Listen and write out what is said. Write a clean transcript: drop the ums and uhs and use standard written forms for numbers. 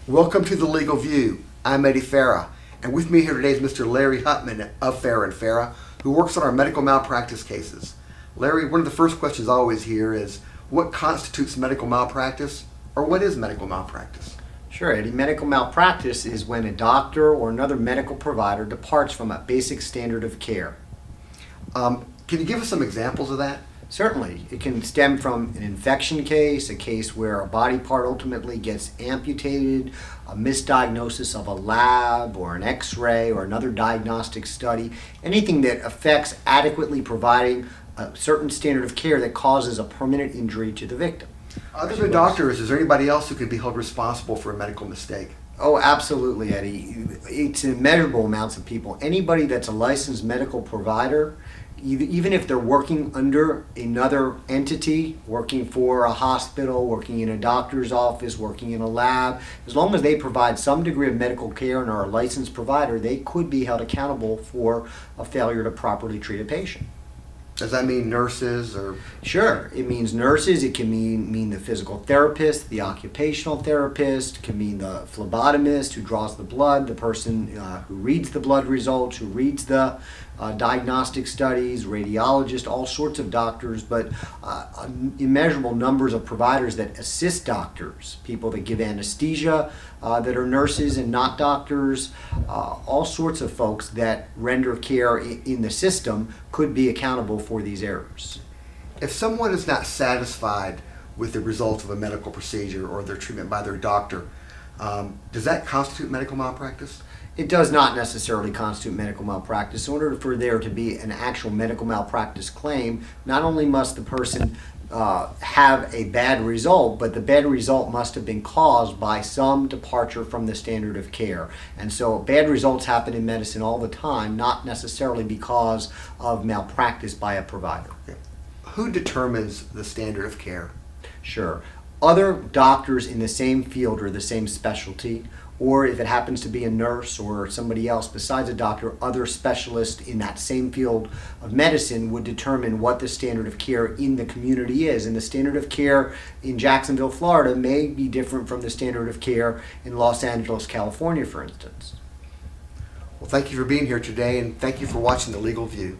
Welcome to The Legal View. I'm Eddie Farah, and with me here today is Mr. Larry Huttman of Farah Farah, who works on our medical malpractice cases. Larry, one of the first questions I always hear is, what constitutes medical malpractice, or what is medical malpractice? Sure, Eddie. Medical malpractice is when a doctor or another medical provider departs from a basic standard of care. Can you give us some examples of that? Certainly. It can stem from an infection case, a case where a body part ultimately gets amputated, a misdiagnosis of a lab or an x-ray or another diagnostic study, anything that affects adequately providing a certain standard of care that causes a permanent injury to the victim. Other than doctors, is there anybody else who could be held responsible for a medical mistake? Oh, absolutely, Eddie. It's immeasurable amounts of people. Anybody that's a licensed medical provider, even if they're working under another entity, working for a hospital, working in a doctor's office, working in a lab, as long as they provide some degree of medical care and are a licensed provider, they could be held accountable for a failure to properly treat a patient. Does that mean nurses or? Sure, it means nurses, it can mean the physical therapist, the occupational therapist, it can mean the phlebotomist who draws the blood, the person who reads the blood results, who reads the diagnostic studies, radiologists, all sorts of doctors, but immeasurable numbers of providers that assist doctors, people that give anesthesia that are nurses and not doctors, all sorts of folks that render care in the system could be accountable for these errors. If someone is not satisfied with the results of a medical procedure or their treatment by their doctor, does that constitute medical malpractice? It does not necessarily constitute medical malpractice. In order for there to be an actual medical malpractice claim, not only must the person have a bad result, but the bad result must have been caused by some departure from the standard of care. And so bad results happen in medicine all the time, not necessarily because of malpractice by a provider. Okay. Who determines the standard of care? Sure. Other doctors in the same field or the same specialty, or if it happens to be a nurse or somebody else besides a doctor, other specialists in that same field of medicine would determine what the standard of care in the community is. And the standard of care in Jacksonville, Florida may be different from the standard of care in Los Angeles, California, for instance. Well, thank you for being here today, and thank you for watching The Legal View.